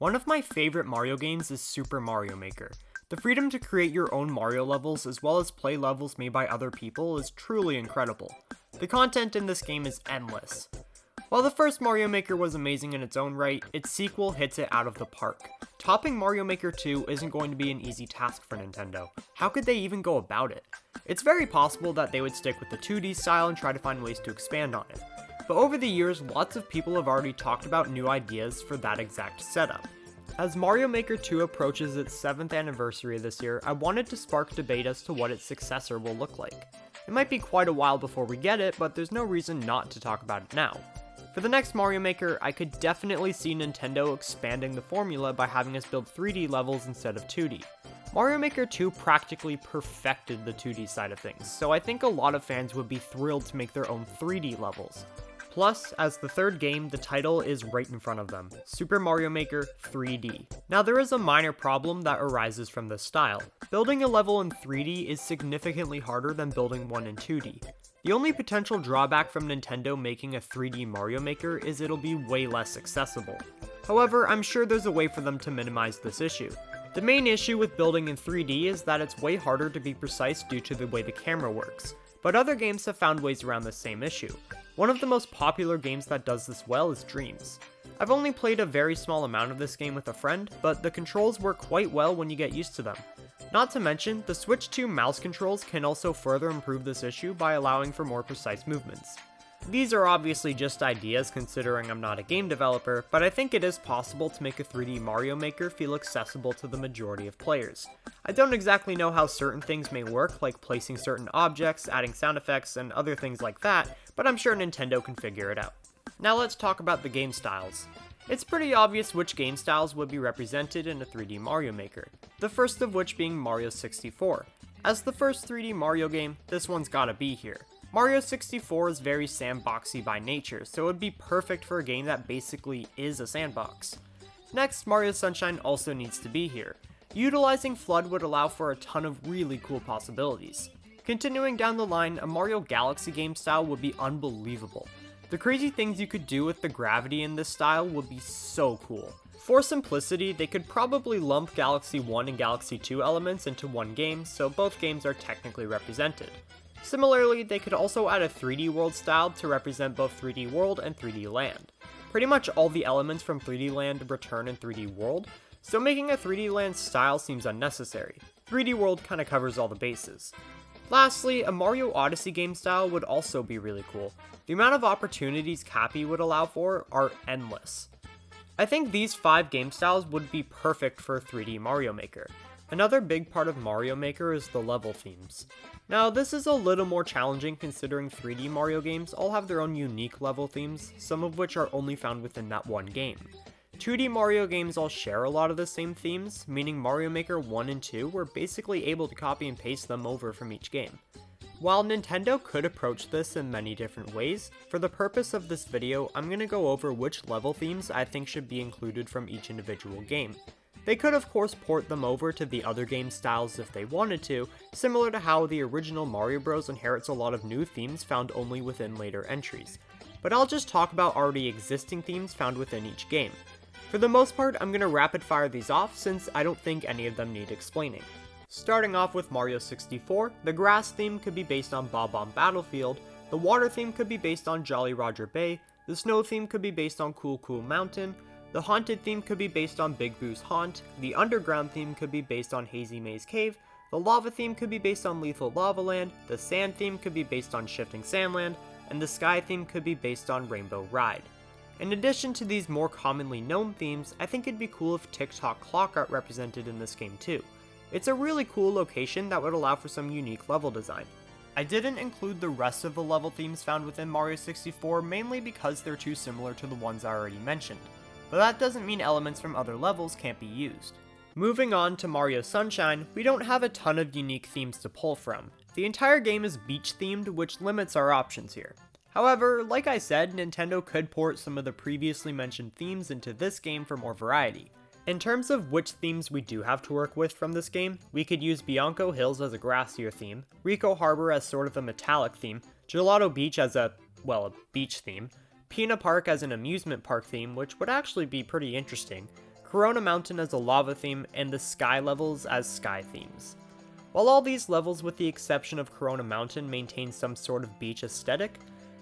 One of my favorite Mario games is Super Mario Maker. The freedom to create your own Mario levels as well as play levels made by other people is truly incredible. The content in this game is endless. While the first Mario Maker was amazing in its own right, its sequel hits it out of the park. Topping Mario Maker 2 isn't going to be an easy task for Nintendo. How could they even go about it? It's very possible that they would stick with the 2D style and try to find ways to expand on it. But over the years, lots of people have already talked about new ideas for that exact setup. As Mario Maker 2 approaches its 7th anniversary this year, I wanted to spark debate as to what its successor will look like. It might be quite a while before we get it, but there's no reason not to talk about it now. For the next Mario Maker, I could definitely see Nintendo expanding the formula by having us build 3D levels instead of 2D. Mario Maker 2 practically perfected the 2D side of things, so I think a lot of fans would be thrilled to make their own 3D levels. Plus, as the third game, the title is right in front of them, Super Mario Maker 3D. Now there is a minor problem that arises from this style. Building a level in 3D is significantly harder than building one in 2D. The only potential drawback from Nintendo making a 3D Mario Maker is it'll be way less accessible. However, I'm sure there's a way for them to minimize this issue. The main issue with building in 3D is that it's way harder to be precise due to the way the camera works, but other games have found ways around the same issue. One of the most popular games that does this well is Dreams. I've only played a very small amount of this game with a friend, but the controls work quite well when you get used to them. Not to mention, the Switch 2 mouse controls can also further improve this issue by allowing for more precise movements. These are obviously just ideas considering I'm not a game developer, but I think it is possible to make a 3D Mario Maker feel accessible to the majority of players. I don't exactly know how certain things may work, like placing certain objects, adding sound effects, and other things like that, but I'm sure Nintendo can figure it out. Now let's talk about the game styles. It's pretty obvious which game styles would be represented in a 3D Mario Maker, the first of which being Mario 64. As the first 3D Mario game, this one's gotta be here. Mario 64 is very sandboxy by nature, so it would be perfect for a game that basically is a sandbox. Next, Mario Sunshine also needs to be here. Utilizing FLUDD would allow for a ton of really cool possibilities. Continuing down the line, a Mario Galaxy game style would be unbelievable. The crazy things you could do with the gravity in this style would be so cool. For simplicity, they could probably lump Galaxy 1 and Galaxy 2 elements into one game, so both games are technically represented. Similarly, they could also add a 3D World style to represent both 3D World and 3D Land. Pretty much all the elements from 3D Land return in 3D World, so making a 3D Land style seems unnecessary. 3D World kinda covers all the bases. Lastly, a Mario Odyssey game style would also be really cool. The amount of opportunities Cappy would allow for are endless. I think these 5 game styles would be perfect for a 3D Mario Maker. Another big part of Mario Maker is the level themes. Now, this is a little more challenging considering 3D Mario games all have their own unique level themes, some of which are only found within that one game. 2D Mario games all share a lot of the same themes, meaning Mario Maker 1 and 2 were basically able to copy and paste them over from each game. While Nintendo could approach this in many different ways, for the purpose of this video, I'm going to go over which level themes I think should be included from each individual game. They could of course port them over to the other game styles if they wanted to, similar to how the original Mario Bros. Inherits a lot of new themes found only within later entries. But I'll just talk about already existing themes found within each game. For the most part, I'm going to rapid fire these off since I don't think any of them need explaining. Starting off with Mario 64, the grass theme could be based on Bob-omb Battlefield, the water theme could be based on Jolly Roger Bay, the snow theme could be based on Cool Cool Mountain, the haunted theme could be based on Big Boo's Haunt, the underground theme could be based on Hazy Maze Cave, the lava theme could be based on Lethal Lava Land, the sand theme could be based on Shifting Sandland, and the sky theme could be based on Rainbow Ride. In addition to these more commonly known themes, I think it'd be cool if TikTok clock art represented in this game too. It's a really cool location that would allow for some unique level design. I didn't include the rest of the level themes found within Mario 64 mainly because they're too similar to the ones I already mentioned. But that doesn't mean elements from other levels can't be used. Moving on to Mario Sunshine, we don't have a ton of unique themes to pull from. The entire game is beach themed, which limits our options here. However, like I said, Nintendo could port some of the previously mentioned themes into this game for more variety. In terms of which themes we do have to work with from this game, we could use Bianco Hills as a grassier theme, Rico Harbor as sort of a metallic theme, Gelato Beach as a beach theme, Pina Park as an amusement park theme, which would actually be pretty interesting, Corona Mountain as a lava theme, and the sky levels as sky themes. While all these levels with the exception of Corona Mountain maintain some sort of beach aesthetic,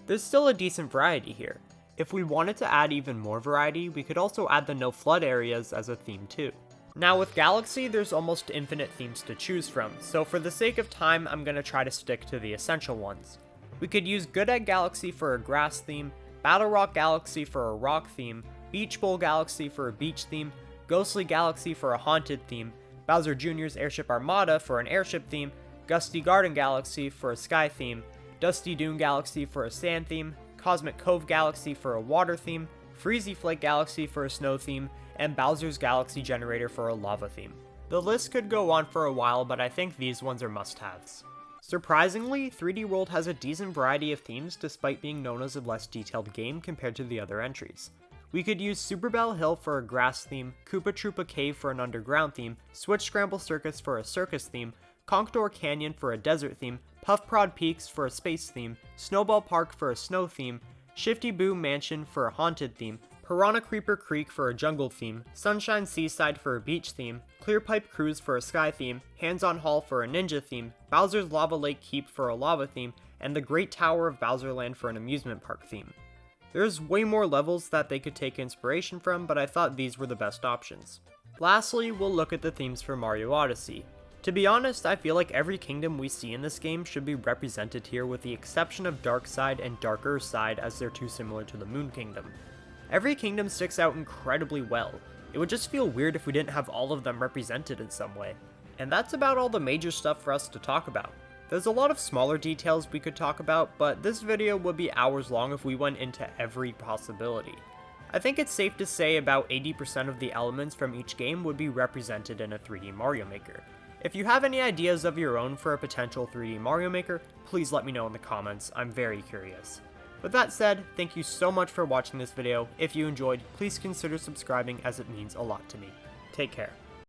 there's still a decent variety here. If we wanted to add even more variety, we could also add the no flood areas as a theme too. Now with Galaxy, there's almost infinite themes to choose from, so for the sake of time, I'm going to try to stick to the essential ones. We could use Good Egg Galaxy for a grass theme, Battle Rock Galaxy for a rock theme, Beach Bowl Galaxy for a beach theme, Ghostly Galaxy for a haunted theme, Bowser Jr.'s Airship Armada for an airship theme, Gusty Garden Galaxy for a sky theme, Dusty Dune Galaxy for a sand theme, Cosmic Cove Galaxy for a water theme, Freezy Flake Galaxy for a snow theme, and Bowser's Galaxy Generator for a lava theme. The list could go on for a while, but I think these ones are must-haves. Surprisingly, 3D World has a decent variety of themes despite being known as a less detailed game compared to the other entries. We could use Super Bell Hill for a grass theme, Koopa Troopa Cave for an underground theme, Switch Scramble Circus for a circus theme, Conkedor Canyon for a desert theme, Puff Prod Peaks for a space theme, Snowball Park for a snow theme, Shifty Boo Mansion for a haunted theme, Piranha Creeper Creek for a jungle theme, Sunshine Seaside for a beach theme, Clear Pipe Cruise for a sky theme, Hands-on Hall for a ninja theme, Bowser's Lava Lake Keep for a lava theme, and the Great Tower of Bowserland for an amusement park theme. There's way more levels that they could take inspiration from, but I thought these were the best options. Lastly, we'll look at the themes for Mario Odyssey. To be honest, I feel like every kingdom we see in this game should be represented here with the exception of Dark Side and Darker Side as they're too similar to the Moon Kingdom. Every kingdom sticks out incredibly well. It would just feel weird if we didn't have all of them represented in some way. And that's about all the major stuff for us to talk about. There's a lot of smaller details we could talk about, but this video would be hours long if we went into every possibility. I think it's safe to say about 80% of the elements from each game would be represented in a 3D Mario Maker. If you have any ideas of your own for a potential 3D Mario Maker, please let me know in the comments, I'm very curious. With that said, thank you so much for watching this video. If you enjoyed, please consider subscribing as it means a lot to me. Take care.